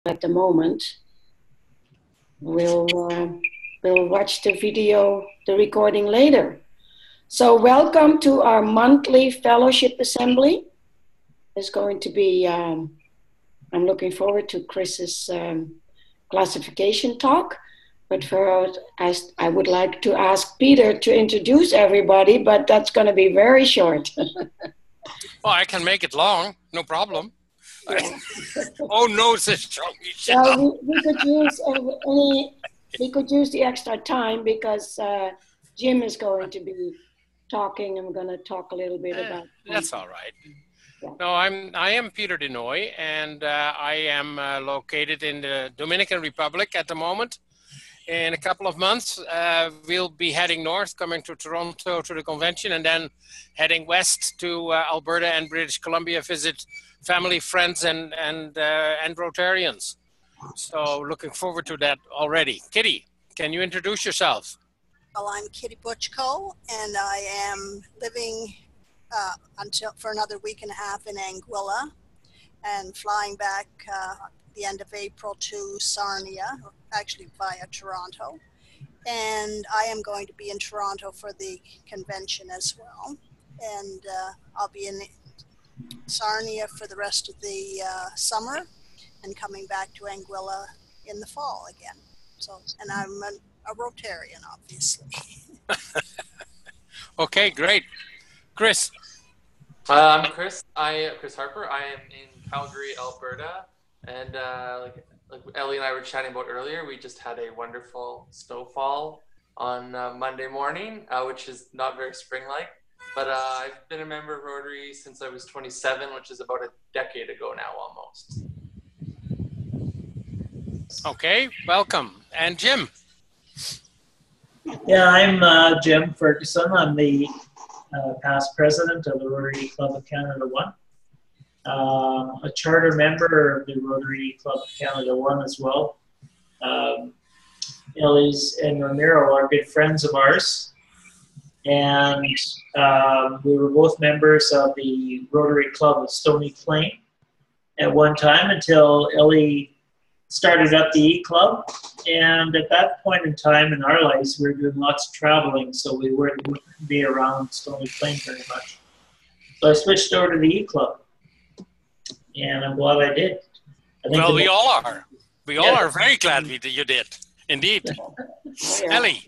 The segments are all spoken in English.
at the moment. We'll watch the video, the recording later. So welcome to our monthly fellowship assembly. It's going to be, I'm looking forward to Chris's classification talk. But first, I would like to ask Peter to introduce everybody, but that's going to be very short. Well, I can make it long, no problem. Yeah. Oh no, says Jean-Michel. Well, we could use the extra time because Jim is going to be talking, and we're going to talk a little bit about. That's all right. Yeah. No, I am Peter Denoy, and I am located in the Dominican Republic at the moment. In a couple of months, we'll be heading north, coming to Toronto to the convention, and then heading west to Alberta and British Columbia, visit family, friends, and Rotarians. So looking forward to that already. Kitty, can you introduce yourself? Well, I'm Kitty Butchko, and I am living for another week and a half in Anguilla, and flying back the end of April to Sarnia, actually via Toronto. And I am going to be in Toronto for the convention as well. And I'll be in Sarnia for the rest of the summer and coming back to Anguilla in the fall again. So, and I'm a Rotarian, obviously. Okay, great. Chris. I'm Chris. Chris Harper. I am in Calgary, Alberta. And like Ellie and I were chatting about earlier, we just had a wonderful snowfall on Monday morning, which is not very spring-like. But I've been a member of Rotary since I was 27, which is about a decade ago now, almost. Okay, welcome. And Jim. Yeah, I'm Jim Ferguson. I'm the past president of the Rotary Club of Canada 1. A charter member of the Rotary Club of Canada 1 as well. Elise and Ramiro are good friends of ours. And we were both members of the Rotary Club of Stony Plain at one time until Ellie started up the E-Club. And at that point in time in our lives, we were doing lots of traveling, so we wouldn't be around Stony Plain very much. So I switched over to the E-Club. And I'm glad I did. Well, we all are. We all are very glad you did. Indeed. Yeah. Ellie.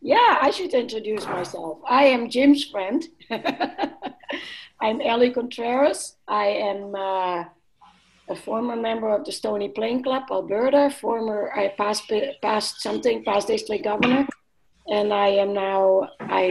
Yeah, I should introduce myself. I am Jim's friend. I'm Ellie Contreras. I am a former member of the Stony Plain Club, Alberta. I past district governor. And I am now, I'm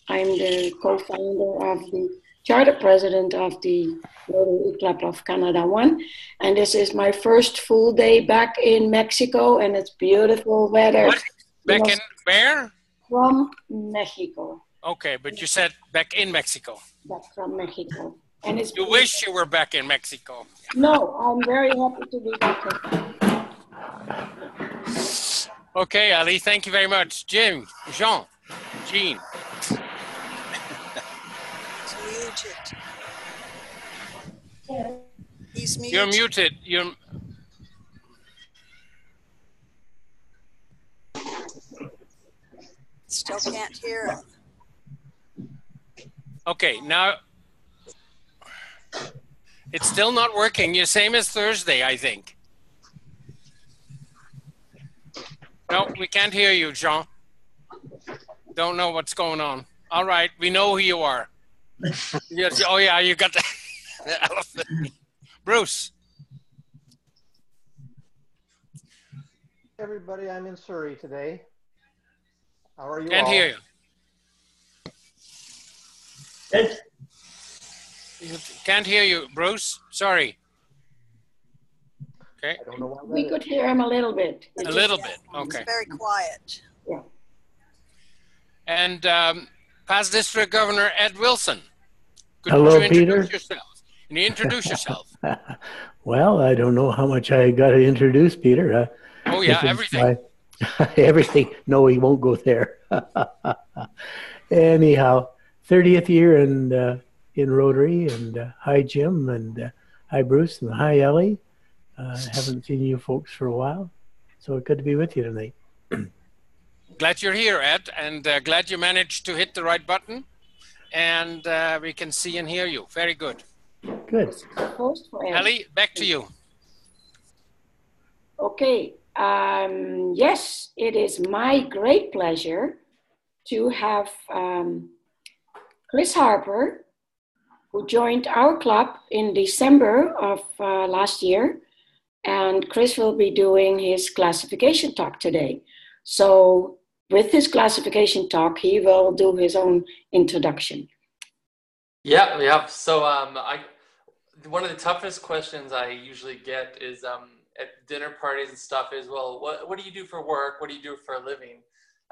the co-founder of the charter president of the Rotary Club of Canada 1. And this is my first full day back in Mexico, and it's beautiful weather. What? Back in where? From Mexico. Okay, but you said back in Mexico. Back from Mexico. And it's You wish you were back in Mexico. No, I'm very happy to be back. Okay, Ali, thank you very much. Jim, Jean. He's muted. You're muted. Still can't hear him. Okay, now it's still not working. You're same as Thursday, I think. No, we can't hear you, Jean. Don't know what's going on. All right, we know who you are. Yes, oh yeah, you got the elephant. Bruce. Everybody, I'm in Surrey today. How are you Can't all? hear you. Good. Can't hear you, Bruce. Sorry. Okay. I don't know why that We is. could hear him a little bit. A little bit. Okay. It's very quiet. Yeah. And past district governor Ed Wilson. Could Hello, you introduce Peter. yourself? Can you introduce yourself? Well, I don't know how much I got to introduce, Peter. Oh yeah, This is everything. everything. No, we won't go there. Anyhow, 30th year in Rotary, and hi Jim, and hi Bruce, and hi Ellie. Haven't seen you folks for a while, so good to be with you tonight. Glad you're here, Ed, and glad you managed to hit the right button, and we can see and hear you. Very good. Good. Ali, back to you. Okay. Yes, it is my great pleasure to have Chris Harper, who joined our club in December of last year. And Chris will be doing his classification talk today. So with his classification talk, he will do his own introduction. Yeah. So one of the toughest questions I usually get is at dinner parties and stuff is, well, what do you do for work? What do you do for a living?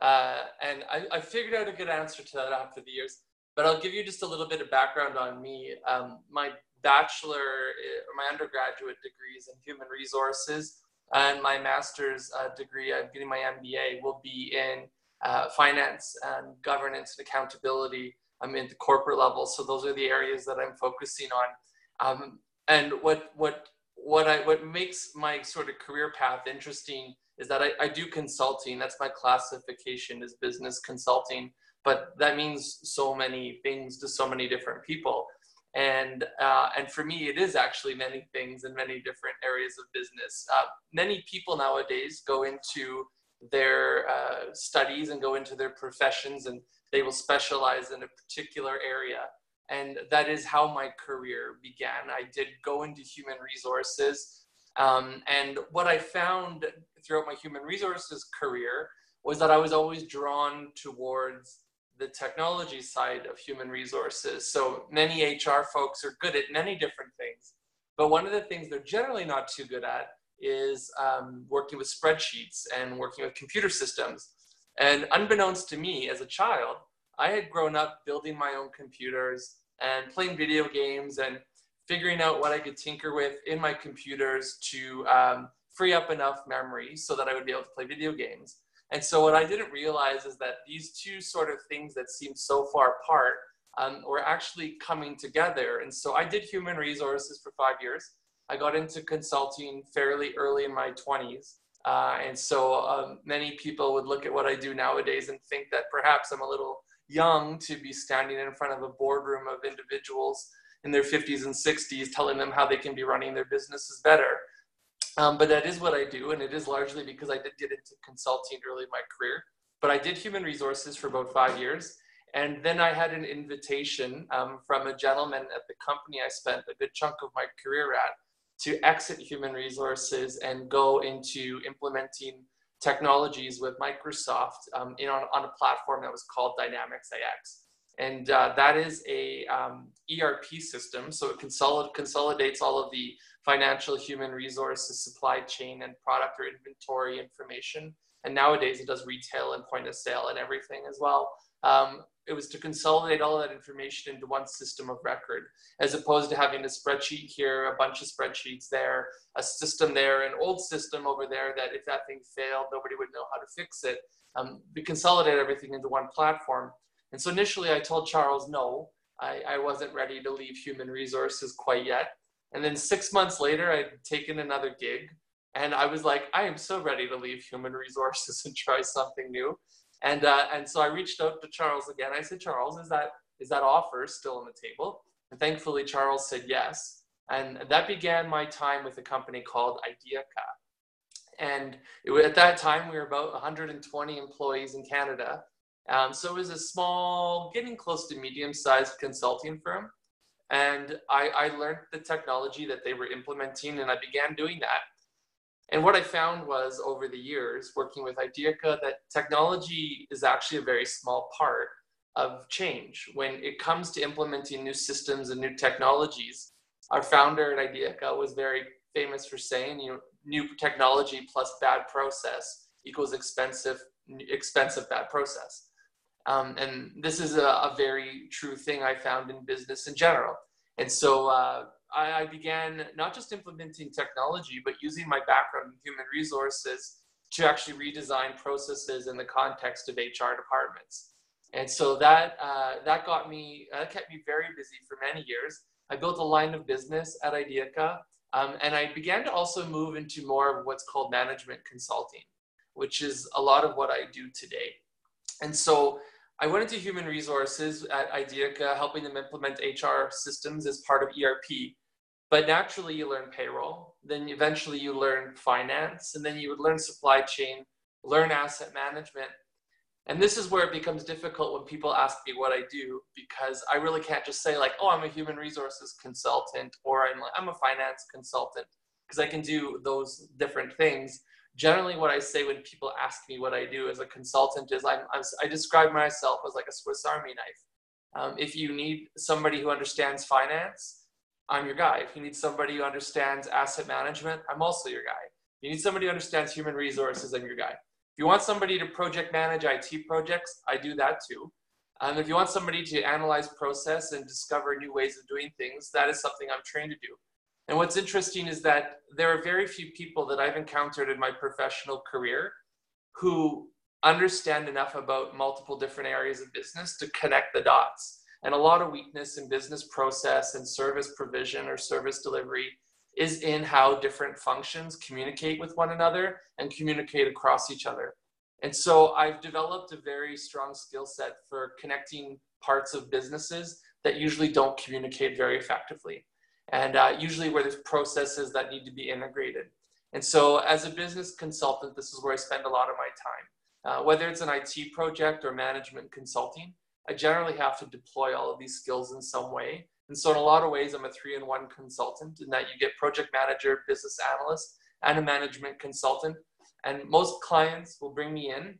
And I figured out a good answer to that after the years, but I'll give you just a little bit of background on me. My bachelor or my undergraduate degrees in human resources and my master's degree, I'm getting my MBA, will be in finance and governance and accountability. I'm in the corporate level, so those are the areas that I'm focusing on. And what makes my sort of career path interesting is that I do consulting. That's my classification, is business consulting, but that means so many things to so many different people. And for me, it is actually many things in many different areas of business. Many people nowadays go into their studies and go into their professions, and they will specialize in a particular area. And that is how my career began. I did go into human resources. And what I found throughout my human resources career was that I was always drawn towards the technology side of human resources. So many HR folks are good at many different things, but one of the things they're generally not too good at is working with spreadsheets and working with computer systems. And unbeknownst to me as a child, I had grown up building my own computers and playing video games and figuring out what I could tinker with in my computers to free up enough memory so that I would be able to play video games. And so what I didn't realize is that these two sort of things that seemed so far apart were actually coming together. And so I did human resources for 5 years. I got into consulting fairly early in my 20s. And so many people would look at what I do nowadays and think that perhaps I'm a little young to be standing in front of a boardroom of individuals in their 50s and 60s telling them how they can be running their businesses better. But that is what I do, and it is largely because I did get into consulting early in my career. But I did human resources for about 5 years, and then I had an invitation from a gentleman at the company I spent a good chunk of my career at to exit human resources and go into implementing technologies with Microsoft on a platform that was called Dynamics AX. And that is a ERP system, so it consolidates all of the financial, human resources, supply chain, and product or inventory information. And nowadays it does retail and point of sale and everything as well. It was to consolidate all of that information into one system of record, as opposed to having a spreadsheet here, a bunch of spreadsheets there, a system there, an old system over there that if that thing failed, nobody would know how to fix it. We consolidate everything into one platform. And so initially I told Charles, no, I wasn't ready to leave human resources quite yet. And then 6 months later, I'd taken another gig, and I was like, I am so ready to leave human resources and try something new. And so I reached out to Charles again. I said, Charles, is that offer still on the table? And thankfully, Charles said yes. And that began my time with a company called IdeaCA. And at that time, we were about 120 employees in Canada. So it was a small, getting close to medium-sized consulting firm. And I learned the technology that they were implementing, and I began doing that. And what I found was over the years working with IdeaCA that technology is actually a very small part of change. When it comes to implementing new systems and new technologies, our founder at IdeaCA was very famous for saying, new technology plus bad process equals expensive bad process. And this is a very true thing I found in business in general. And so I began not just implementing technology, but using my background in human resources to actually redesign processes in the context of HR departments. And so that kept me very busy for many years. I built a line of business at IdeaCA And I began to also move into more of what's called management consulting, which is a lot of what I do today. And so I went into human resources at Ideaca, helping them implement HR systems as part of ERP. But naturally, you learn payroll, then eventually you learn finance, and then you would learn supply chain, learn asset management. And this is where it becomes difficult when people ask me what I do, because I really can't just say like, oh, I'm a human resources consultant, or I'm a finance consultant, because I can do those different things. Generally, what I say when people ask me what I do as a consultant is I describe myself as like a Swiss Army knife. If you need somebody who understands finance, I'm your guy. If you need somebody who understands asset management, I'm also your guy. If you need somebody who understands human resources, I'm your guy. If you want somebody to project manage IT projects, I do that too. If you want somebody to analyze process and discover new ways of doing things, that is something I'm trained to do. And what's interesting is that there are very few people that I've encountered in my professional career who understand enough about multiple different areas of business to connect the dots. And a lot of weakness in business process and service provision or service delivery is in how different functions communicate with one another and communicate across each other. And so I've developed a very strong skill set for connecting parts of businesses that usually don't communicate very effectively. And usually where there's processes that need to be integrated. And so as a business consultant, this is where I spend a lot of my time. Whether it's an IT project or management consulting, I generally have to deploy all of these skills in some way. And so in a lot of ways, I'm a 3-in-1 consultant in that you get project manager, business analyst, and a management consultant. And most clients will bring me in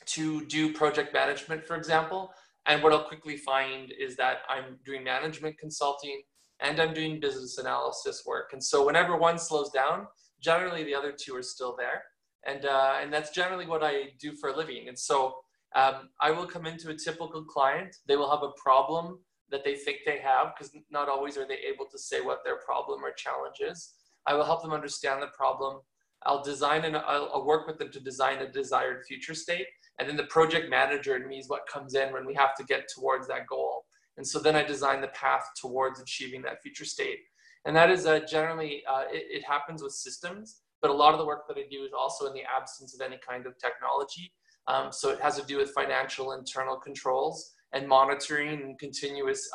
to do project management, for example. And what I'll quickly find is that I'm doing management consulting and I'm doing business analysis work. And so whenever one slows down, generally the other two are still there. And that's generally what I do for a living. And so I will come into a typical client. They will have a problem that they think they have, because not always are they able to say what their problem or challenge is. I will help them understand the problem. I'll work with them to design a desired future state. And then the project manager in me is what comes in when we have to get towards that goal. And so then I design the path towards achieving that future state. And that is generally, it happens with systems, but a lot of the work that I do is also in the absence of any kind of technology. So it has to do with financial internal controls and monitoring and continuous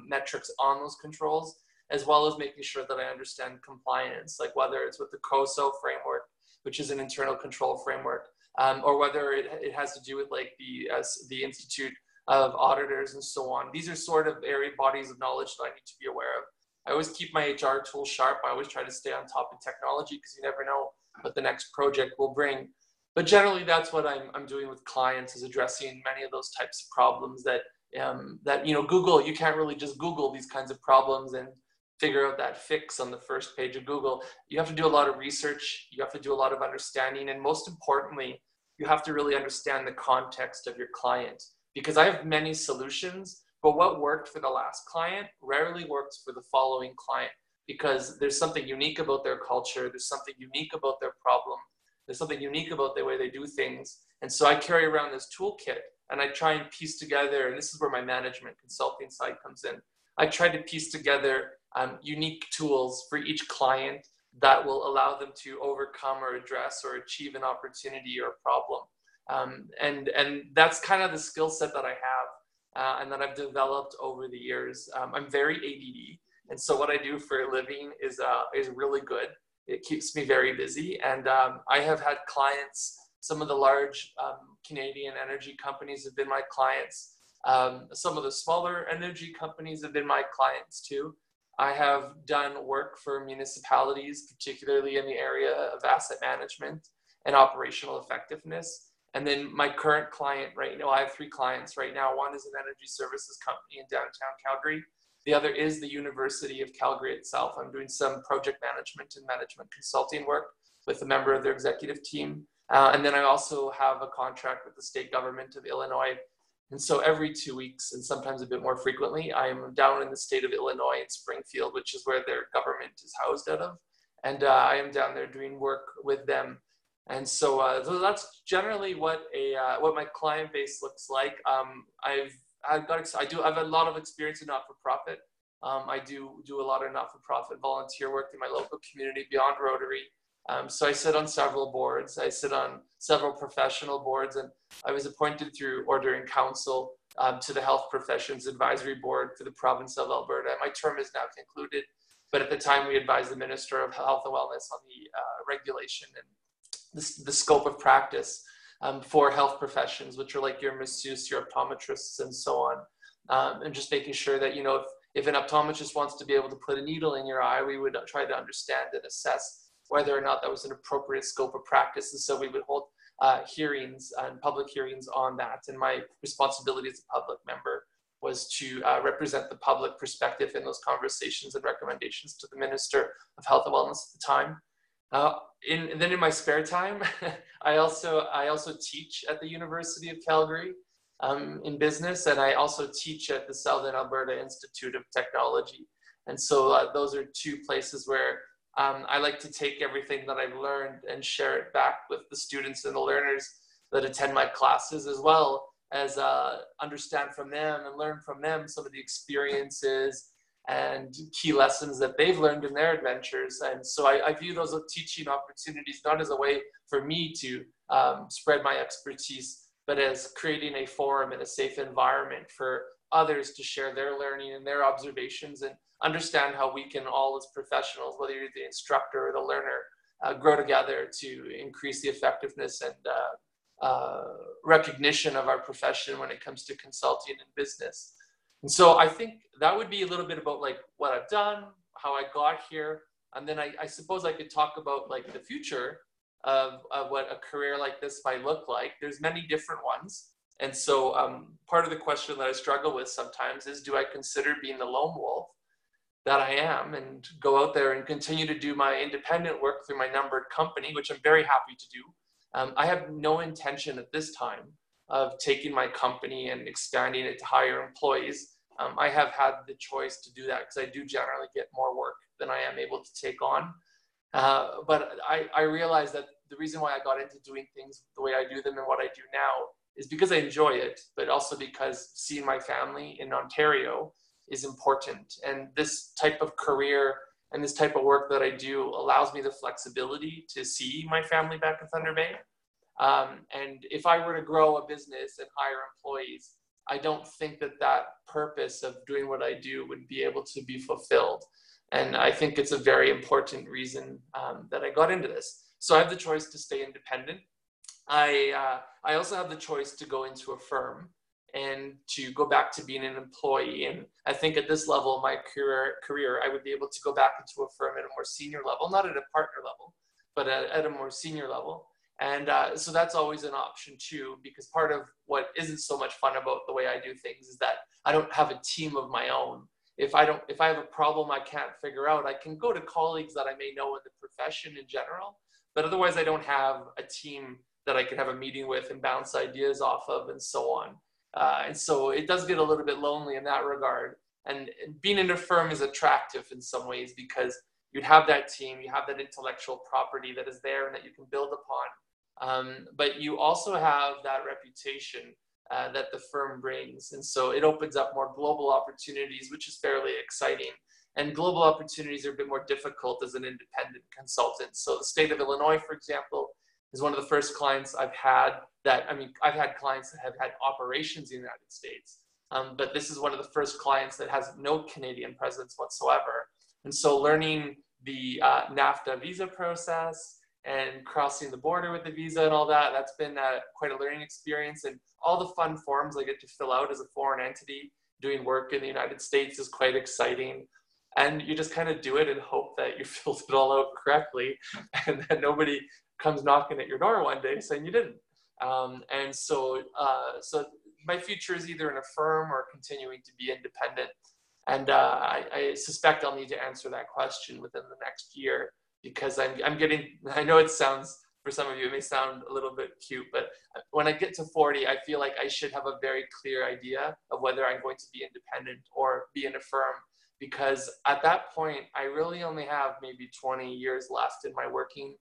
metrics on those controls, as well as making sure that I understand compliance, like whether it's with the COSO framework, which is an internal control framework, or whether it has to do with like the Institute of Auditors and so on. These are sort of area bodies of knowledge that I need to be aware of. I always keep my HR tools sharp. I always try to stay on top of technology because you never know what the next project will bring. But generally, that's what I'm doing with clients, is addressing many of those types of problems that Google, you can't really just Google these kinds of problems and figure out that fix on the first page of Google. You have to do a lot of research. You have to do a lot of understanding. And most importantly, you have to really understand the context of your client, because I have many solutions, but what worked for the last client rarely works for the following client, because there's something unique about their culture. There's something unique about their problem. There's something unique about the way they do things. And so I carry around this toolkit and I try and piece together, and this is where my management consulting side comes in. I try to piece together unique tools for each client that will allow them to overcome or address or achieve an opportunity or a problem. And that's kind of the skill set that I have and that I've developed over the years. I'm very ADD. And so what I do for a living is really good. It keeps me very busy. And I have had clients, some of the large Canadian energy companies have been my clients. Some of the smaller energy companies have been my clients too. I have done work for municipalities, particularly in the area of asset management and operational effectiveness. And then my current client right now, I have 3 clients right now. One is an energy services company in downtown Calgary. The other is the University of Calgary itself. I'm doing some project management and management consulting work with a member of their executive team. And then I also have a contract with the state government of Illinois. And so every 2 weeks, and sometimes a bit more frequently, I am down in the state of Illinois in Springfield, which is where their government is housed out of. And I am down there doing work with them. And so that's generally what my client base looks like. I have a lot of experience in not-for-profit. I do a lot of not-for-profit volunteer work in my local community beyond Rotary. So I sit on several boards. I sit on several professional boards, and I was appointed through Order in Council to the Health Professions Advisory Board for the province of Alberta. My term is now concluded, but at the time we advised the Minister of Health and Wellness on the regulation and the scope of practice for health professions, which are like your masseuse, your optometrists, and so on. And just making sure that, you know, if an optometrist wants to be able to put a needle in your eye, we would try to understand and assess whether or not that was an appropriate scope of practice. And so we would hold hearings and public hearings on that. And my responsibility as a public member was to represent the public perspective in those conversations and recommendations to the Minister of Health and Wellness at the time. And then in my spare time, I also teach at the University of Calgary in business, and I also teach at the Southern Alberta Institute of Technology. And so those are two places where I like to take everything that I've learned and share it back with the students and the learners that attend my classes, as well as understand from them and learn from them some of the experiences and key lessons that they've learned in their adventures. And so I view those teaching opportunities not as a way for me to spread my expertise, but as creating a forum and a safe environment for others to share their learning and their observations and understand how we can all as professionals, whether you're the instructor or the learner, grow together to increase the effectiveness and recognition of our profession when it comes to consulting and business. And so I think that would be a little bit about like what I've done, how I got here. And then I suppose I could talk about like the future of what a career like this might look like. There's many different ones. And so part of the question that I struggle with sometimes is, do I consider being the lone wolf that I am and go out there and continue to do my independent work through my numbered company, which I'm very happy to do. I have no intention at this time of taking my company and expanding it to hire employees. I have had the choice to do that because I do generally get more work than I am able to take on. But I realize that the reason why I got into doing things the way I do them and what I do now is because I enjoy it, but also because seeing my family in Ontario is important. And this type of career and this type of work that I do allows me the flexibility to see my family back in Thunder Bay. And if I were to grow a business and hire employees, I don't think that that purpose of doing what I do would be able to be fulfilled. And I think it's a very important reason that I got into this. So I have the choice to stay independent. I also have the choice to go into a firm and to go back to being an employee. And I think at this level of my career, I would be able to go back into a firm at a more senior level, not at a partner level, but at a more senior level. And so that's always an option too, because part of what isn't so much fun about the way I do things is that I don't have a team of my own. If I have a problem I can't figure out, I can go to colleagues that I may know in the profession in general, but otherwise I don't have a team that I can have a meeting with and bounce ideas off of and so on. And so it does get a little bit lonely in that regard. And being in a firm is attractive in some ways because you have that team, you have that intellectual property that is there and that you can build upon. But you also have that reputation that the firm brings. And so it opens up more global opportunities, which is fairly exciting. And global opportunities are a bit more difficult as an independent consultant. So the state of Illinois, for example, is one of the first clients I've had I've had clients that have had operations in the United States, but this is one of the first clients that has no Canadian presence whatsoever. And so learning the NAFTA visa process and crossing the border with the visa and all that, that's been quite a learning experience. And all the fun forms I get to fill out as a foreign entity doing work in the United States is quite exciting. And you just kind of do it and hope that you filled it all out correctly and that nobody comes knocking at your door one day saying you didn't. And so my future is either in a firm or continuing to be independent. And I suspect I'll need to answer that question within the next year because I'm getting, I know it sounds, for some of you, it may sound a little bit cute, but when I get to 40, I feel like I should have a very clear idea of whether I'm going to be independent or be in a firm. Because at that point, I really only have maybe 20 years left in my working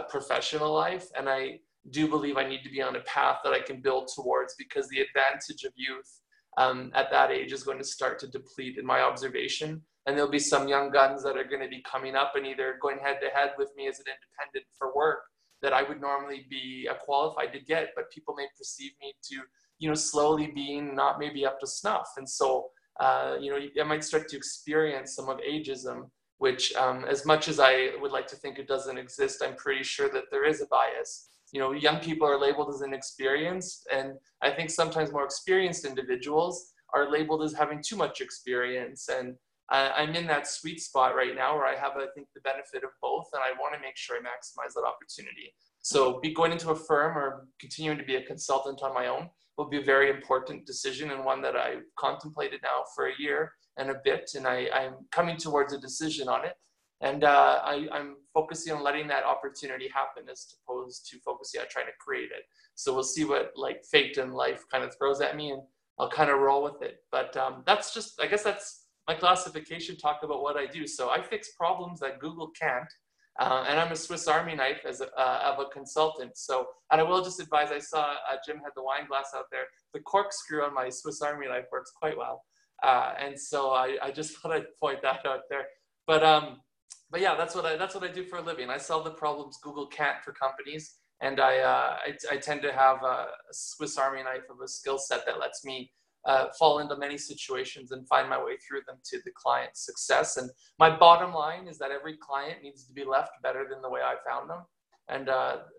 professional life. And I do believe I need to be on a path that I can build towards because the advantage of youth at that age is going to start to deplete in my observation. And there'll be some young guns that are going to be coming up and either going head to head with me as an independent for work that I would normally be qualified to get, but people may perceive me to, you know, slowly being not maybe up to snuff. And so, you know, I might start to experience some of ageism, which as much as I would like to think it doesn't exist, I'm pretty sure that there is a bias. You know, young people are labeled as inexperienced, and I think sometimes more experienced individuals are labeled as having too much experience. And I'm in that sweet spot right now where I have, I think, the benefit of both, and I want to make sure I maximize that opportunity. So going into a firm or continuing to be a consultant on my own will be a very important decision, and one that I've contemplated now for a year and a bit, and I'm coming towards a decision on it. And I'm focusing on letting that opportunity happen as opposed to focusing on trying to create it. So we'll see what like fate and life kind of throws at me, and I'll kind of roll with it. But that's just, I guess that's my classification, talk about what I do. So I fix problems that Google can't. And I'm a Swiss Army knife of a consultant. So, and I will just advise, I saw Jim had the wine glass out there. The corkscrew on my Swiss Army knife works quite well. And so I just thought I'd point that out there. But yeah, that's what I do for a living. I solve the problems Google can't for companies. And I tend to have a Swiss Army knife of a skill set that lets me fall into many situations and find my way through them to the client's success. And my bottom line is that every client needs to be left better than the way I found them. And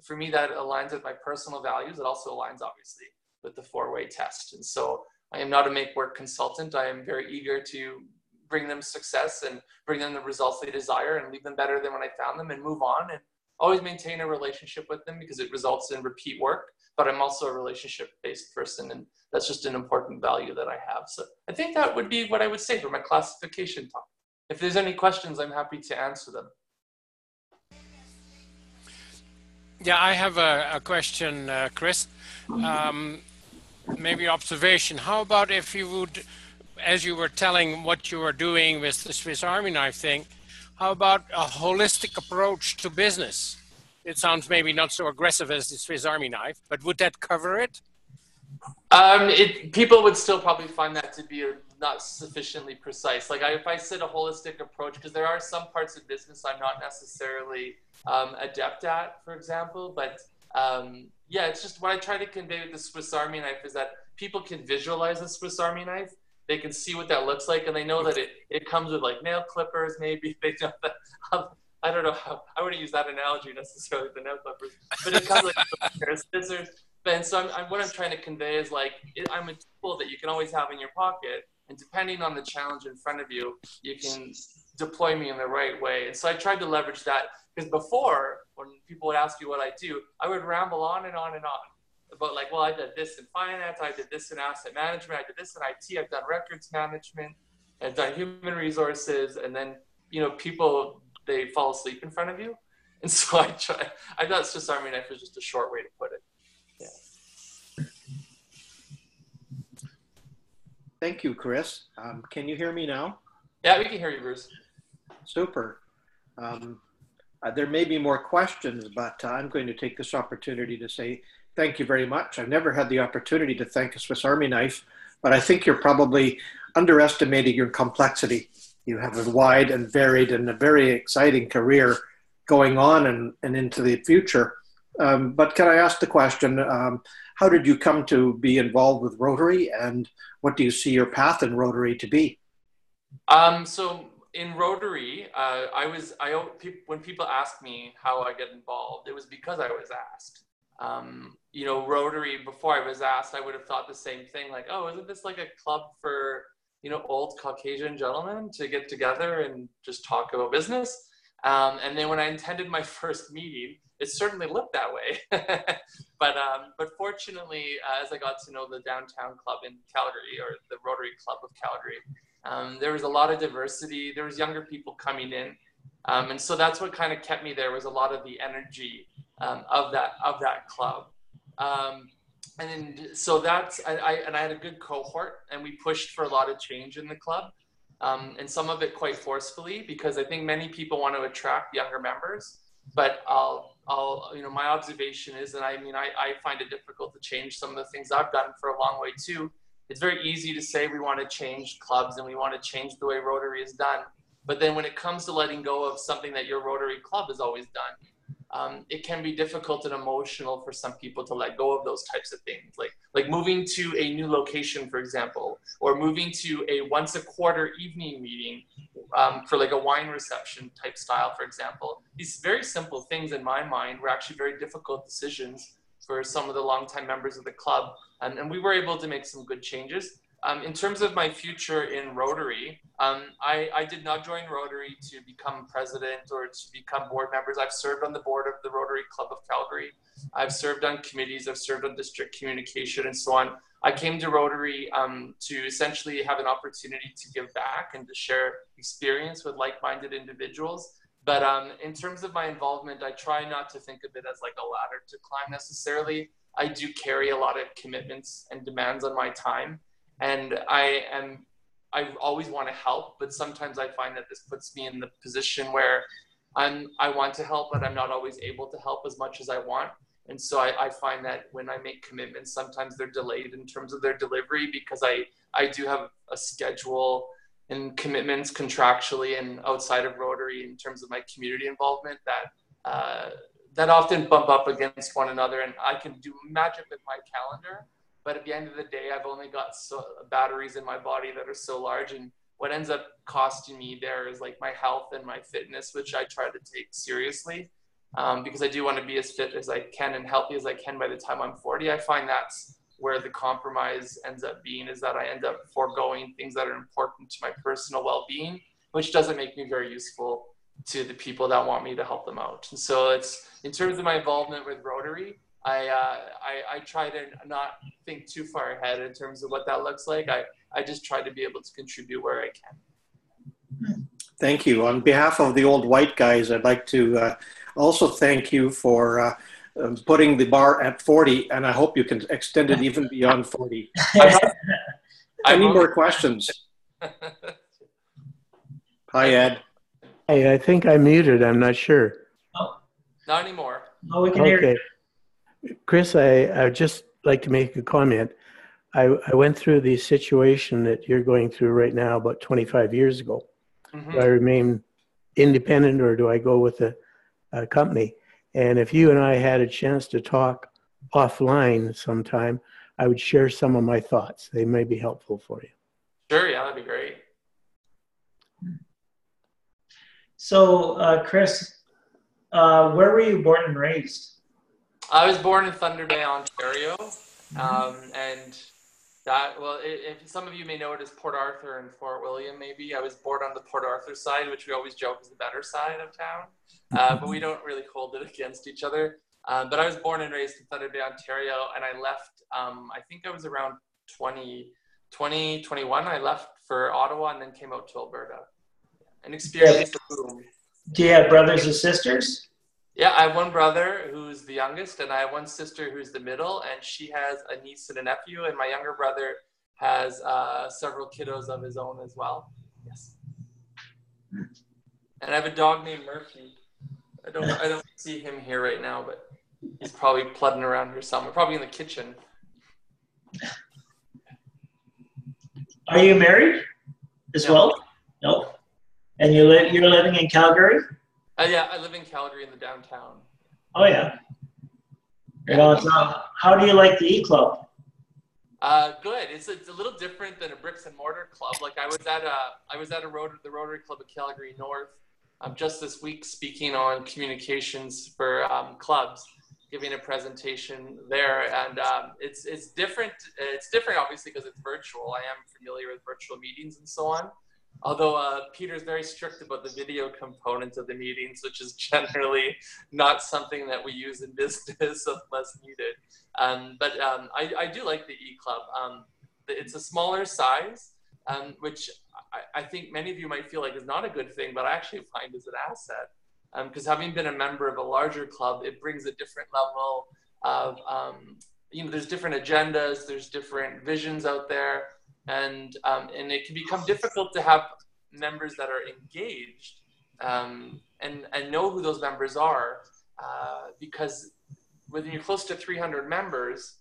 for me, that aligns with my personal values. It also aligns, obviously, with the four-way test. And so I am not a make-work consultant. I am very eager to bring them success and bring them the results they desire and leave them better than when I found them and move on and always maintain a relationship with them because it results in repeat work. But I'm also a relationship-based person, and that's just an important value that I have. So I think that would be what I would say for my classification talk. If there's any questions, I'm happy to answer them. Yeah, I have a question, Chris. Maybe observation. How about if you would, as you were telling what you were doing with the Swiss Army knife thing, how about a holistic approach to business? It sounds maybe not so aggressive as the Swiss Army knife, but would that cover it? People would still probably find that to be not sufficiently precise. Like if I said a holistic approach, because there are some parts of business I'm not necessarily adept at, for example, but yeah, it's just what I try to convey with the Swiss Army knife is that people can visualize a Swiss Army knife. They can see what that looks like, and they know that it comes with like nail clippers, maybe. They know that, I don't know how, I wouldn't use that analogy necessarily, the nail clippers, but it comes with like a pair of scissors. And so what I'm trying to convey is like, I'm a tool that you can always have in your pocket, and depending on the challenge in front of you, you can deploy me in the right way. And so I tried to leverage that, because before, when people would ask you what I do, I would ramble on and on and on about like, well, I did this in finance, I did this in asset management, I did this in IT, I've done records management, I've done human resources, and then, you know, people, they fall asleep in front of you. And so I thought Swiss Army knife was just a short way to put it. Yeah. Thank you, Chris. Can you hear me now? Yeah, we can hear you, Bruce. Super. There may be more questions, but I'm going to take this opportunity to say thank you very much. I've never had the opportunity to thank a Swiss Army knife, but I think you're probably underestimating your complexity. You have a wide and varied and a very exciting career going on and into the future. But can I ask the question, how did you come to be involved with Rotary, and what do you see your path in Rotary to be? So in Rotary, when people ask me how I get involved, it was because I was asked. You know, Rotary, before I was asked, I would have thought the same thing, like, oh, isn't this like a club for, you know, old Caucasian gentlemen to get together and just talk about business? And then when I attended my first meeting, it certainly looked that way. But fortunately, as I got to know the downtown club in Calgary, or the Rotary Club of Calgary, there was a lot of diversity. There was younger people coming in. And so that's what kind of kept me there, was a lot of the energy of that club. And so that's, I had a good cohort, and we pushed for a lot of change in the club. And some of it quite forcefully, because I think many people want to attract younger members, but you know, my observation is, and I mean, I find it difficult to change some of the things I've done for a long way too, it's very easy to say we want to change clubs and we want to change the way Rotary is done. But then when it comes to letting go of something that your Rotary Club has always done, it can be difficult and emotional for some people to let go of those types of things, like moving to a new location, for example, or moving to a once a quarter evening meeting for like a wine reception type style, for example. These very simple things in my mind were actually very difficult decisions for some of the longtime members of the club, and we were able to make some good changes. In terms of my future in Rotary, I did not join Rotary to become president or to become board members. I've served on the board of the Rotary Club of Calgary. I've served on committees. I've served on district communication and so on. I came to Rotary to essentially have an opportunity to give back and to share experience with like-minded individuals. But in terms of my involvement, I try not to think of it as like a ladder to climb necessarily. I do carry a lot of commitments and demands on my time. And I always want to help, but sometimes I find that this puts me in the position where I want to help, but I'm not always able to help as much as I want. And so I find that when I make commitments, sometimes they're delayed in terms of their delivery because I do have a schedule and commitments contractually and outside of Rotary in terms of my community involvement that often bump up against one another. And I can do magic with my calendar, but at the end of the day, I've only got batteries in my body that are so large. And what ends up costing me there is like my health and my fitness, which I try to take seriously because I do want to be as fit as I can and healthy as I can by the time I'm 40. I find that's where the compromise ends up being, is that I end up foregoing things that are important to my personal well-being, which doesn't make me very useful to the people that want me to help them out. And so it's, in terms of my involvement with Rotary, I try to not think too far ahead in terms of what that looks like. I just try to be able to contribute where I can. Thank you. On behalf of the old white guys, I'd like to also thank you for putting the bar at 40, and I hope you can extend it even beyond 40. Any more questions? Hi, Ed. Hey, I think I'm muted. I'm not sure. Oh, Not anymore. no, we can hear you. Chris, I'd just like to make a comment. I went through the situation that you're going through right now about 25 years ago. Mm-hmm. Do I remain independent or do I go with a company? And if you and I had a chance to talk offline sometime, I would share some of my thoughts. They may be helpful for you. Sure, yeah, that'd be great. So, Chris, where were you born and raised? I was born in Thunder Bay, Ontario, and that, well, if some of you may know it as Port Arthur and Fort William, maybe. I was born on the Port Arthur side, which we always joke is the better side of town, but we don't really hold it against each other. But I was born and raised in Thunder Bay, Ontario, and I left, I think I was around 2021, I left for Ottawa and then came out to Alberta and experienced the boom. Do you have brothers or sisters? Yeah, I have one brother who's the youngest, and I have one sister who's the middle, and she has a niece and a nephew, and my younger brother has several kiddos of his own as well. Yes. And I have a dog named Murphy. I don't see him here right now, but he's probably plodding around here somewhere, probably in the kitchen. Are you married as well? No. And you're living in Calgary? Yeah, I live in Calgary in the downtown. Oh yeah. You know, so how do you like the E-Club? Good. It's a little different than a bricks and mortar club. Like I was at the Rotary Club of Calgary North just this week, speaking on communications for clubs, giving a presentation there, and it's different. It's different, obviously, because it's virtual. I am familiar with virtual meetings and so on. Although Peter's very strict about the video component of the meetings, which is generally not something that we use in business unless needed. But I do like the E-Club. It's a smaller size, which I think many of you might feel like is not a good thing, but I actually find is an asset. Because having been a member of a larger club, it brings a different level of, there's different agendas, there's different visions out there. And it can become difficult to have members that are engaged and know who those members are because when you're close to 300 members,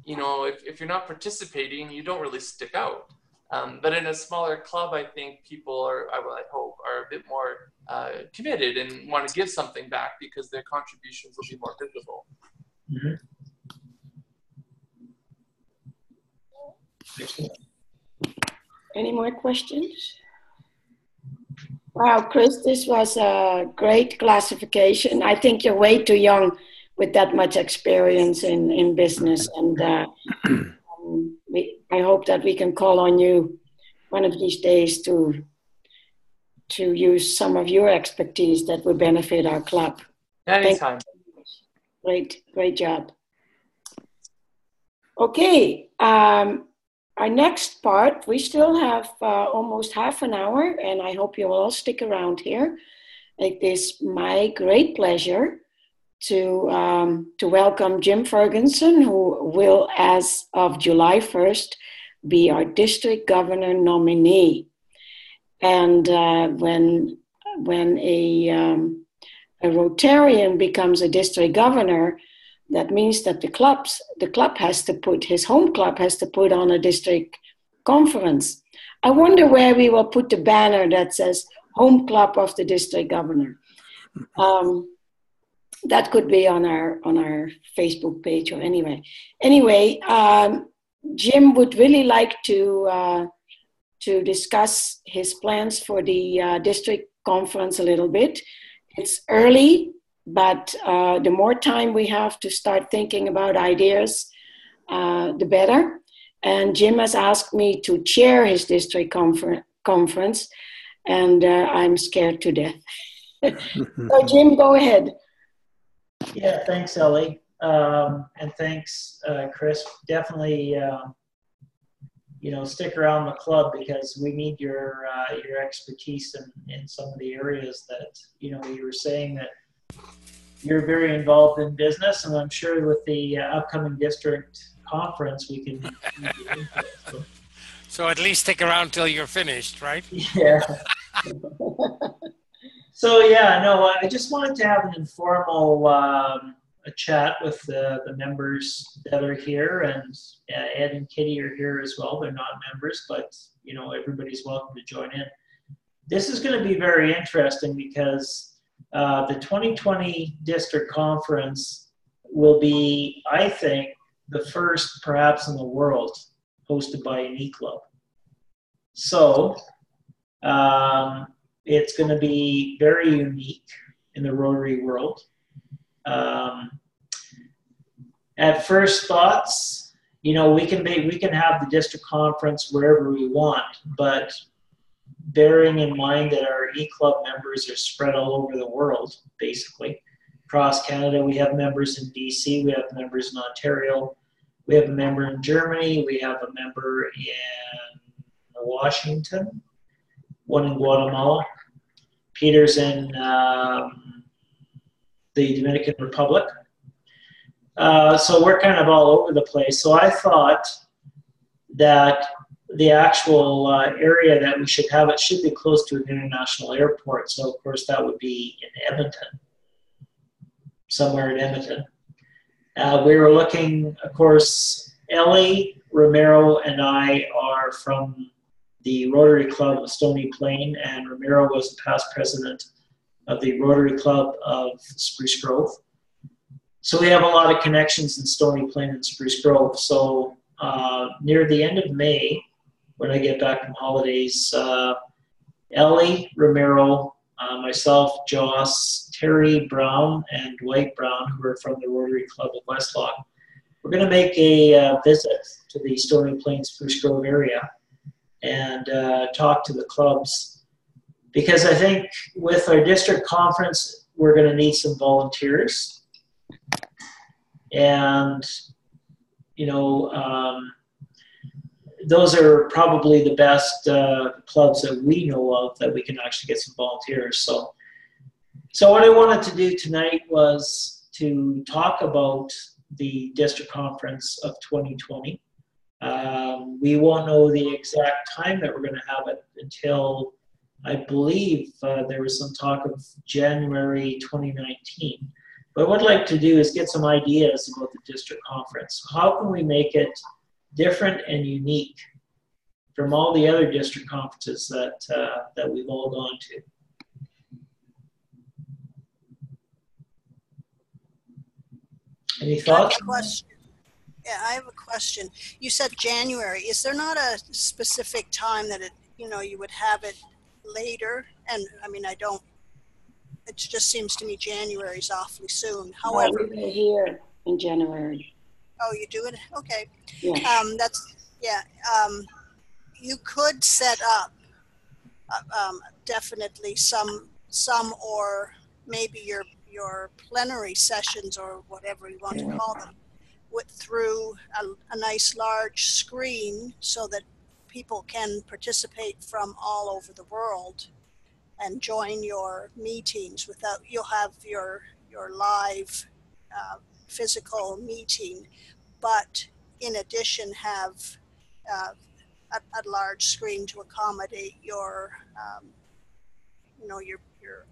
you know, if you're not participating, you don't really stick out. But in a smaller club, I think people are, I hope, are a bit more committed and want to give something back because their contributions will be more visible. Mm-hmm. Any more questions? Wow, Chris, this was a great classification. I think you're way too young with that much experience in business. And I hope that we can call on you one of these days to use some of your expertise that will benefit our club. Anytime. Great job. Okay, our next part, we still have almost half an hour, and I hope you will all stick around here. It is my great pleasure to welcome Jim Ferguson, who will, as of July 1st, be our district governor nominee. And when a Rotarian becomes a district governor, that means that the club has to put, his home club has to put on a district conference. I wonder where we will put the banner that says home club of the district governor. That could be on our Facebook page or anyway. Anyway, Jim would really like to discuss his plans for the district conference a little bit. It's early, but the more time we have to start thinking about ideas, the better. And Jim has asked me to chair his district conference, and I'm scared to death. So Jim, go ahead. Yeah, thanks, Ellie. And thanks, Chris. Definitely, stick around the club because we need your expertise in some of the areas that, you were saying that you're very involved in business, and I'm sure with the upcoming district conference, we can get into it. So at least stick around till you're finished, right? Yeah. So yeah, no, I just wanted to have an informal a chat with the members that are here, and Ed and Kitty are here as well. They're not members, but everybody's welcome to join in. This is going to be very interesting because the 2020 district conference will be, I think, the first perhaps in the world hosted by an E-Club. So it's going to be very unique in the Rotary world. At first thoughts, we can have the district conference wherever we want, but bearing in mind that our E-Club members are spread all over the world, basically. Across Canada, we have members in BC, we have members in Ontario, we have a member in Germany, we have a member in Washington, one in Guatemala, Peter's in the Dominican Republic. So we're kind of all over the place. So I thought that the actual area that we should have, it should be close to an international airport. So of course that would be in Edmonton, somewhere in Edmonton. We were looking, of course, Ellie, Romero, and I are from the Rotary Club of Stony Plain, and Romero was the past president of the Rotary Club of Spruce Grove. So we have a lot of connections in Stony Plain and Spruce Grove. So near the end of May, when I get back from holidays, Ellie, Romero, myself, Joss, Terry Brown, and Dwight Brown, who are from the Rotary Club of Westlock, we're going to make a visit to the Stony Plain Spruce Grove area and talk to the clubs, because I think with our district conference, we're going to need some volunteers. And, those are probably the best clubs that we know of that we can actually get some volunteers. So what I wanted to do tonight was to talk about the district conference of 2020. We won't know the exact time that we're going to have it until, I believe, there was some talk of January 2019. But what I'd like to do is get some ideas about the district conference. How can we make it different and unique from all the other district conferences that we've all gone to? Any thoughts? I have a question. You said January. Is there not a specific time that you would have it later? And I mean, it just seems to me January is awfully soon. However, we're here in January. Oh, you do it? Okay. Yeah. You could set up definitely some or maybe your plenary sessions or whatever you want to call them through a nice large screen so that people can participate from all over the world and join your meetings you'll have your live physical meeting, but in addition have a large screen to accommodate your your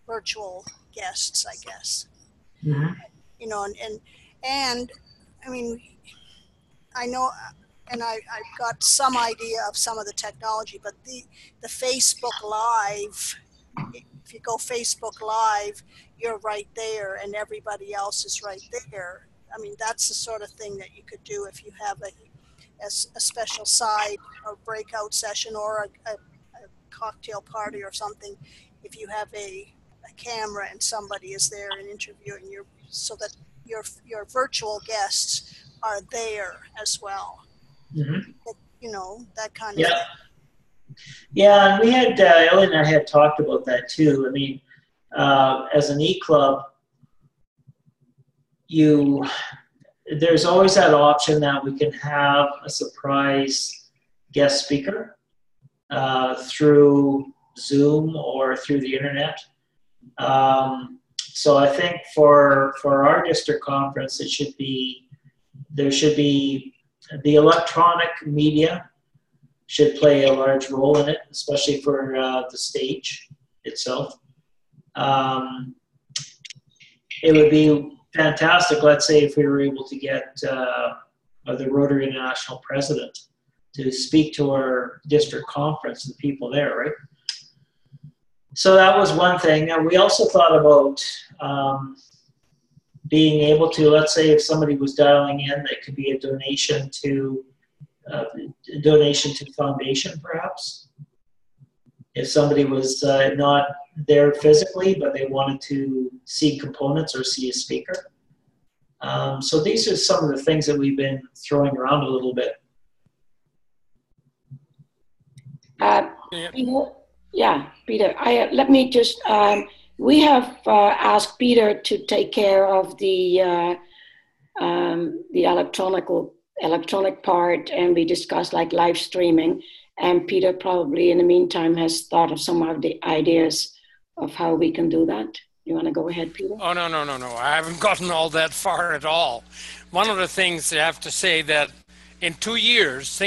virtual guests, I guess. Mm-hmm. And I mean, I know, and I've got some idea of some of the technology, but the Facebook Live, if you go Facebook Live, you're right there and everybody else is right there. I mean, that's the sort of thing that you could do if you have a special side or breakout session or a cocktail party or something. If you have a camera and somebody is there and interviewing you, so that your virtual guests are there as well. Mm-hmm. That kind of thing. Yeah, and we had, Ellie and I had talked about that too. I mean, as an e-club, there's always that option that we can have a surprise guest speaker through Zoom or through the internet. So I think for our district conference, there should be the electronic media should play a large role in it, especially for the stage itself. It would be fantastic, let's say, if we were able to get the Rotary International president to speak to our district conference, the people there, right? So that was one thing. And we also thought about being able to, let's say if somebody was dialing in, that could be a donation to foundation, perhaps. If somebody was not there physically, but they wanted to see components or see a speaker. So these are some of the things that we've been throwing around a little bit. Peter, let me just, we have asked Peter to take care of the electronic part, and we discussed like live streaming, and Peter probably in the meantime has thought of some of the ideas of how we can do that. You want to go ahead, Peter? Oh, no. I haven't gotten all that far at all. One of the things I have to say that in 2 years,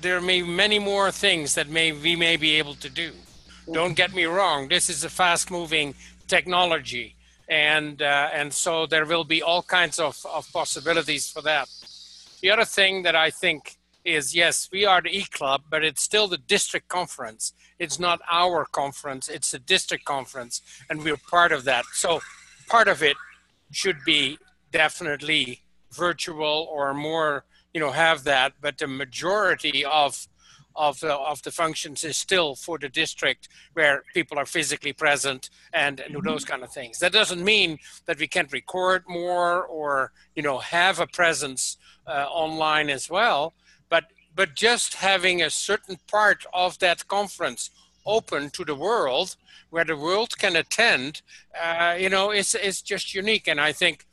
there may be many more things that we may be able to do. Don't get me wrong. This is a fast-moving technology, and so there will be all kinds of possibilities for that. The other thing that I think is, yes, we are the E-Club, but it's still the district conference. It's not our conference, it's the district conference, and we're part of that. So part of it should be definitely virtual or more, have that, but the majority of the functions is still for the district where people are physically present and those kind of things. That doesn't mean that we can't record more or, have a presence online as well, but just having a certain part of that conference open to the world where the world can attend, is just unique. And I think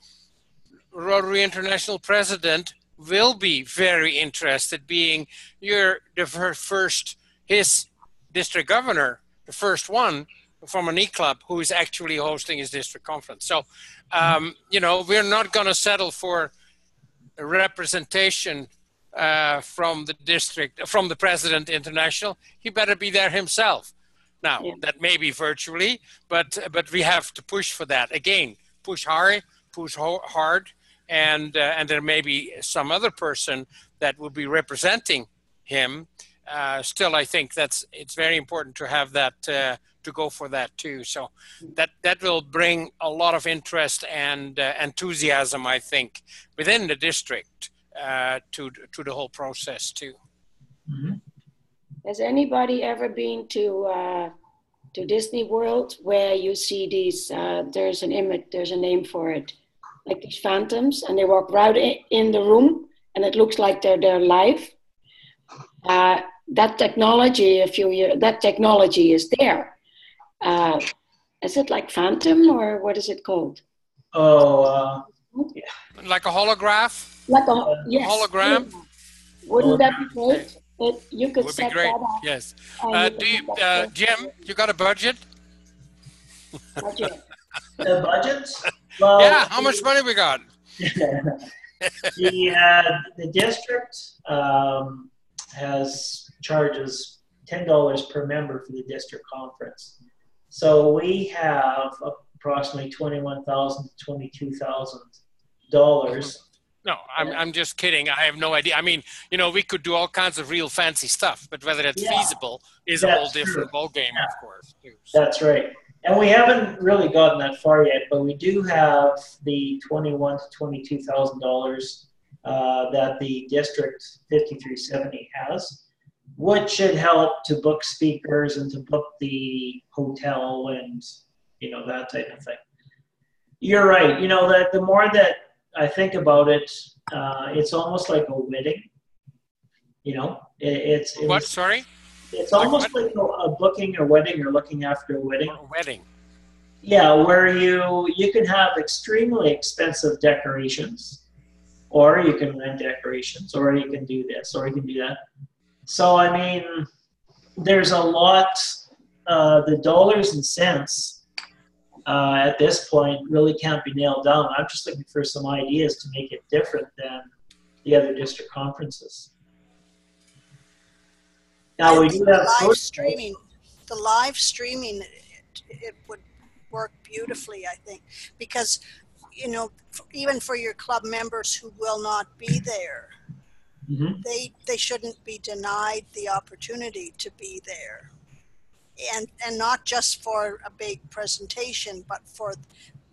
Rotary International President will be very interested, being his district governor, the first one from an E-Club who is actually hosting his district conference. So, we're not going to settle for a representation from the district, from the president international. He better be there himself. Now, that may be virtually, but we have to push for that. Again, push hard, push hard, and there may be some other person that will be representing him. Still, I think it's very important to have that, to go for that too. So that will bring a lot of interest and enthusiasm, I think, within the district to the whole process too. Mm-hmm. Has anybody ever been to Disney World, where you see these? There's an image, there's a name for it, like these phantoms, and they walk right in the room, and it looks like they're live. That technology, that technology is there. Is it like Phantom, or what is it called? Oh, yeah. Like a holograph? Like a yes. Hologram? Wouldn't that be great? You could would set be great. that up. Yes. Jim, you got a budget? Budget. The budget? Well, yeah. How much money we got? The district charges $10 per member for the district conference. So we have approximately $21,000 to $22,000. No, I'm just kidding. I have no idea. I mean, we could do all kinds of real fancy stuff, but whether that's feasible is a whole different ballgame, of course. Too, so. That's right. And we haven't really gotten that far yet, but we do have the $21,000 to $22,000 that the District 5370 has, which should help to book speakers and to book the hotel and, that type of thing. You're right. That the more that I think about it, it's almost like a wedding. What? Sorry? It's almost like a booking a wedding or looking after a wedding. Or a wedding. Yeah, where you can have extremely expensive decorations, or you can rent decorations, or you can do this, or you can do that. So, I mean, there's a lot, the dollars and cents at this point really can't be nailed down. I'm just looking for some ideas to make it different than the other district conferences. Now we do have live streaming. The live streaming, it would work beautifully, I think, because even for your club members who will not be there, mm-hmm. they shouldn't be denied the opportunity to be there, and not just for a big presentation, but for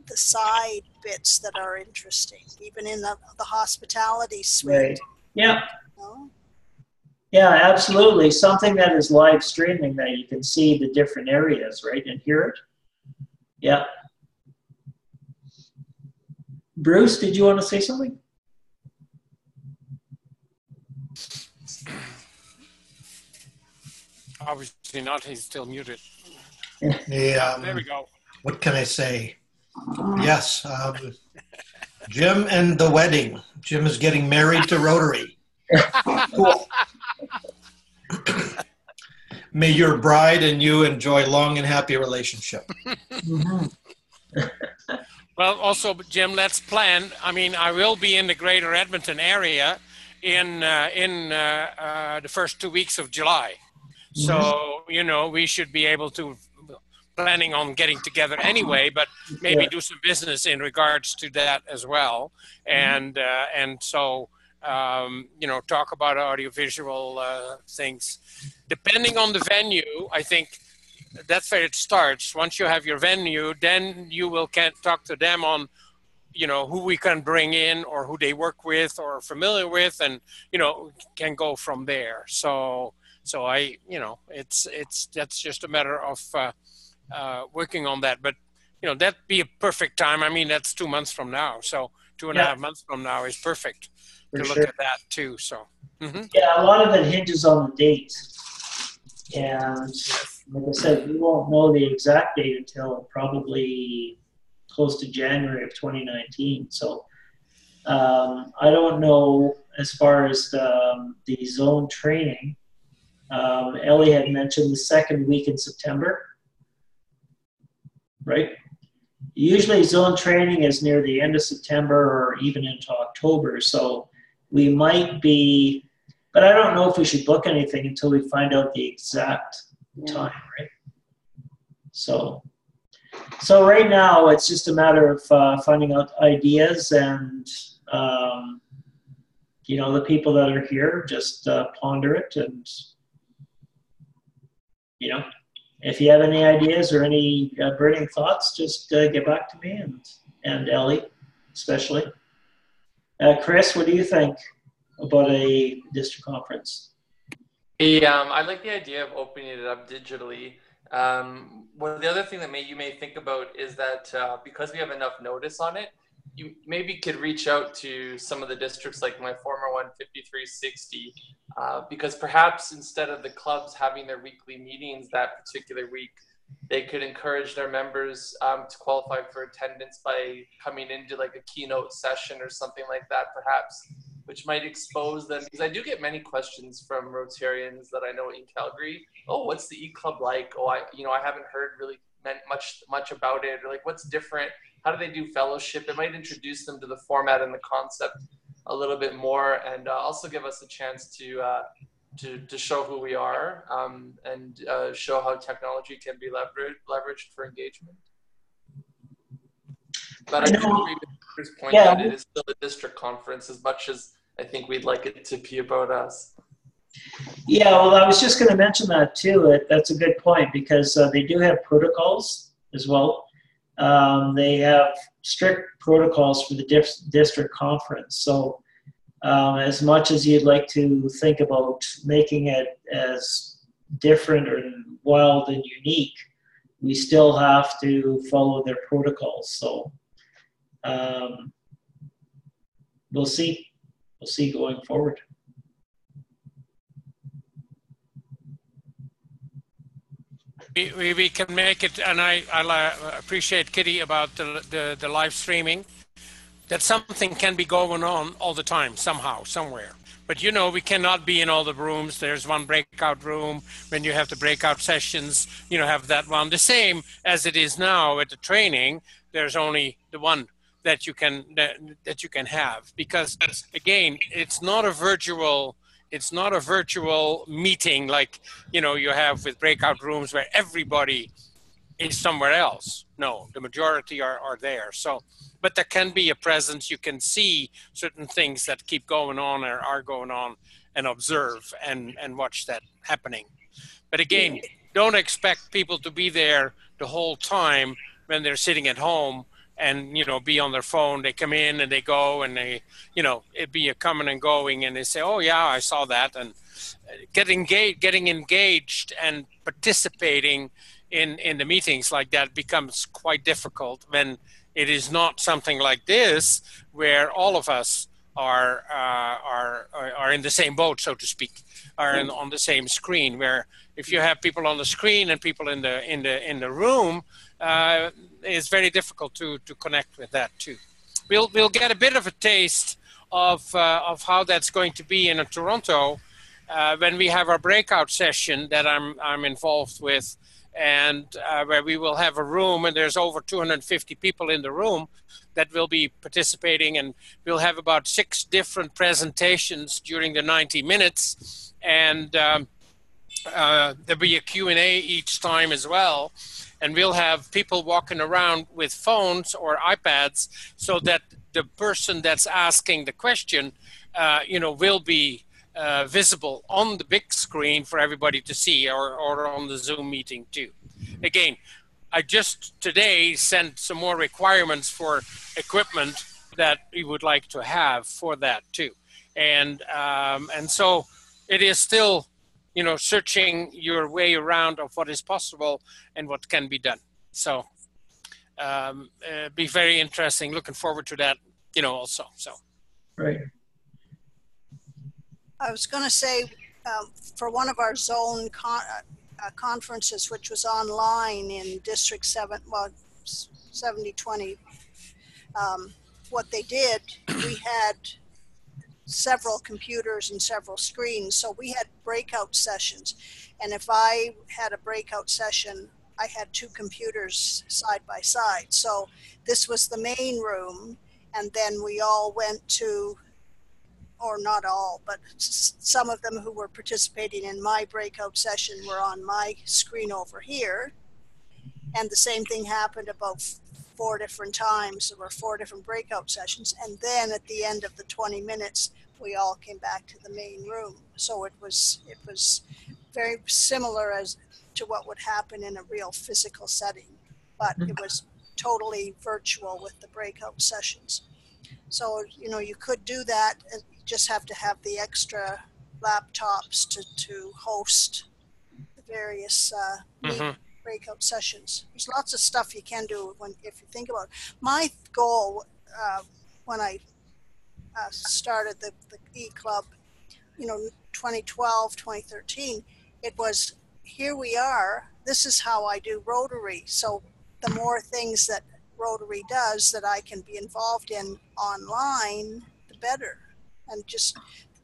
the side bits that are interesting, even in the hospitality suite. Right. Yeah. Yeah, absolutely. Something that is live streaming that you can see the different areas, right, and hear it. Yeah. Bruce, did you want to say something? Obviously not. He's still muted. There we go. What can I say? Yes. Jim and the wedding. Jim is getting married to Rotary. Cool. May your bride and you enjoy long and happy relationship. Mm-hmm. Well, also, Jim, let's plan. I mean, I will be in the greater Edmonton area in the first 2 weeks of July. So, we should be able to, planning on getting together anyway, but maybe do some business in regards to that as well. And so, talk about audiovisual things. Depending on the venue, I think that's where it starts. Once you have your venue, then you will talk to them on, who we can bring in or who they work with or are familiar with, and, can go from there. So I, that's just a matter of working on that. But, that'd be a perfect time. I mean, that's 2 months from now. So 2.5 months from now is perfect to look at that too. So, yeah, a lot of it hinges on the date. And like I said, we won't know the exact date until probably close to January of 2019. So I don't know as far as the zone training. Ellie had mentioned the second week in September, right? Usually zone training is near the end of September or even into October. So we might be, but I don't know if we should book anything until we find out the exact time, right? So, So right now, it's just a matter of finding out ideas and, you know, the people that are here just ponder it. And, you know, if you have any ideas or any burning thoughts, just get back to me and Ellie, especially. Chris, what do you think about a district conference? I like the idea of opening it up digitally. Well, the other thing that you may think about is that because we have enough notice on it, you maybe could reach out to some of the districts like my former one, 5360, because perhaps instead of the clubs having their weekly meetings that particular week, they could encourage their members to qualify for attendance by coming into like a keynote session or something like that, perhaps, which might expose them. Because I do get many questions from Rotarians that I know in Calgary. Oh, what's the e-club like? Oh, I haven't heard really much about it. Or like, what's different? How do they do fellowship? It might introduce them to the format and the concept a little bit more, and also give us a chance to show who we are and show how technology can be leveraged for engagement. But I do agree with Chris' point that it is still a district conference as much as I think we'd like it to be about us. Yeah, well, I was just going to mention that too. That's a good point because they do have protocols as well. They have strict protocols for the district conference. So as much as you'd like to think about making it as different or wild and unique, we still have to follow their protocols. So we'll see. We'll see going forward. We can make it, and I appreciate Kitty about the live streaming, that something can be going on all the time, somehow, somewhere. But you know, we cannot be in all the rooms. There's one breakout room. When you have the breakout sessions, you know, have that one. The same as it is now at the training, there's only the one that you can have, because again, it's not a virtual meeting like, you know, you have with breakout rooms where everybody is somewhere else. No, the majority are there. So, but there can be a presence. You can see certain things that keep going on or are going on, and observe and watch that happening. But again, don't expect people to be there the whole time when they're sitting at home and, you know, be on their phone. They come in and they go, and they, you know, it be a coming and going, and they say, oh yeah, I saw that. And getting engaged and participating in the meetings like that becomes quite difficult when it is not something like this, where all of us are in the same boat, so to speak, on the same screen. Where if you have people on the screen and people in the room, it's very difficult to connect with that too. We'll get a bit of a taste of how that's going to be in Toronto when we have our breakout session that I'm involved with, and where we will have a room, and there's over 250 people in the room that will be participating, and we'll have about 6 different presentations during the 90 minutes, and there'll be a Q&A each time as well, and we'll have people walking around with phones or iPads so that the person that's asking the question, you know, will be visible on the big screen for everybody to see, or on the Zoom meeting too. Again, I just today sent some more requirements for equipment that we would like to have for that too. And so it is still, you know, searching your way around of what is possible and what can be done. So be very interesting. Looking forward to that, you know, also. So. Right. I was going to say, for one of our zone conferences, which was online in District 7020, what they did, we had several computers and several screens. So we had breakout sessions. And if I had a breakout session, I had 2 computers side by side. So this was the main room. And then we all went to, or not all, but some of them who were participating in my breakout session were on my screen over here. And the same thing happened about 4 different times. There were 4 different breakout sessions. And then at the end of the 20 minutes, we all came back to the main room. So it was very similar as to what would happen in a real physical setting, but it was totally virtual with the breakout sessions. So, you know, you could do that. You just have to have the extra laptops to host the various breakout sessions. There's lots of stuff you can do if you think about it. My goal when I started the E-Club, you know, 2012, 2013, it was, here we are, this is how I do Rotary. So the more things that Rotary does that I can be involved in online, the better. And just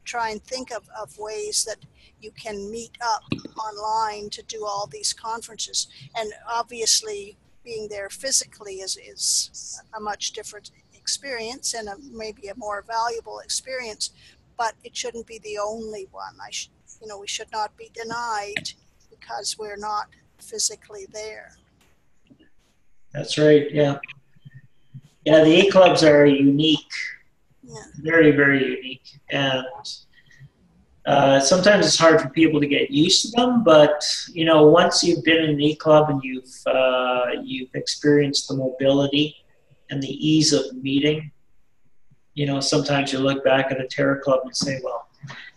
try and think of ways that you can meet up online to do all these conferences. And obviously being there physically is a much different experience and maybe a more valuable experience, but it shouldn't be the only one. We should not be denied because we're not physically there. That's right. Yeah. Yeah. The E-Clubs are unique. Yeah. Very, very unique. And sometimes it's hard for people to get used to them, but, you know, once you've been in an E-Club and you've experienced the mobility and the ease of meeting, you know, sometimes you look back at a Terra Club and say, well,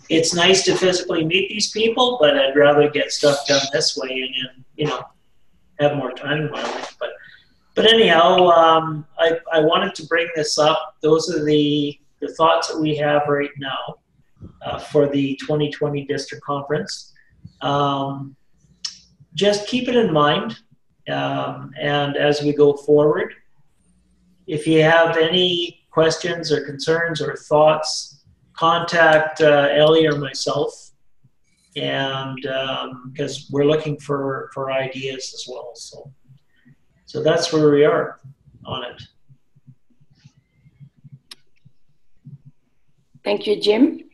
it's nice to physically meet these people, but I'd rather get stuff done this way and you know, have more time in my life. But anyhow, I wanted to bring this up. Those are the thoughts that we have right now for the 2020 District Conference. Just keep it in mind, and as we go forward, if you have any questions or concerns or thoughts, contact Ellie or myself, and because we're looking for ideas as well. So that's where we are on it. Thank you, Jim.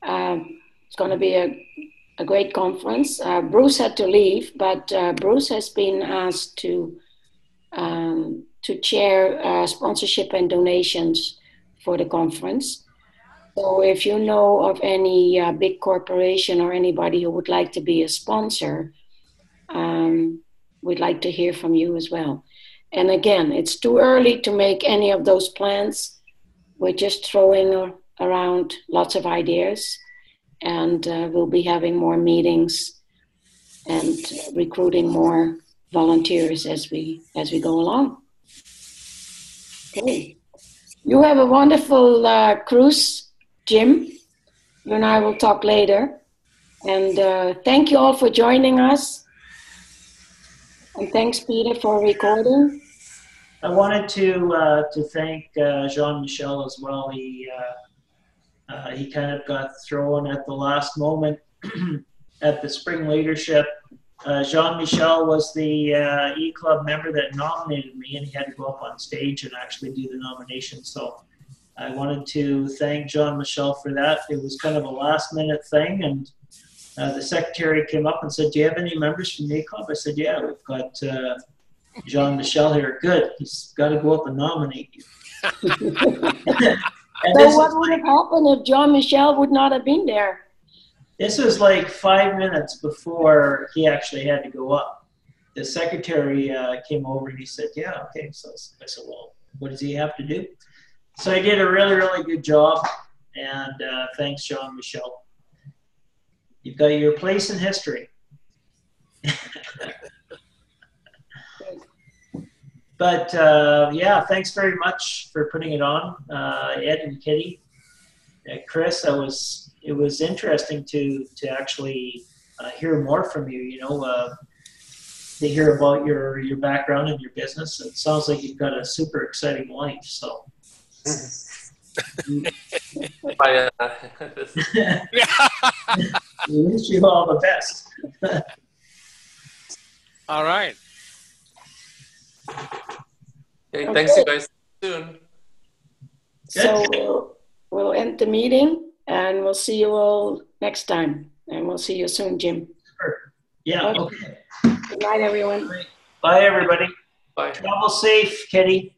It's going to be a great conference. Bruce had to leave, but Bruce has been asked to chair sponsorship and donations for the conference. So if you know of any big corporation or anybody who would like to be a sponsor, we'd like to hear from you as well. And again, it's too early to make any of those plans. We're just throwing around lots of ideas, and we'll be having more meetings and recruiting more volunteers as we go along. Okay. You have a wonderful cruise, Jim. You and I will talk later. And thank you all for joining us. And thanks, Peter, for recording. I wanted to thank Jean-Michel as well. He kind of got thrown at the last moment at the spring leadership. Jean-Michel was the E-Club member that nominated me, and he had to go up on stage and actually do the nomination. So I wanted to thank Jean-Michel for that. It was kind of a last-minute thing, and the secretary came up and said, "Do you have any members from the E-Club?" I said, "Yeah, we've got Jean-Michel here." "Good, he's got to go up and nominate you." So what would have happened if Jean-Michel would not have been there? This was like 5 minutes before he actually had to go up. The secretary came over and he said, "Yeah, okay." So I said, "Well, what does he have to do?" So I did a really, really good job, and thanks, Jean-Michel. You've got your place in history. But yeah, thanks very much for putting it on, Ed and Kitty. Chris, it was interesting to actually hear more from you, you know, to hear about your background and your business. It sounds like you've got a super exciting life, so. We wish you all the best. All right. Okay, thanks you guys. Soon. So we'll end the meeting, and we'll see you all next time. And we'll see you soon, Jim. Sure. Yeah. Okay. Good night, everyone. Bye, everybody. Bye. Travel safe, Kitty.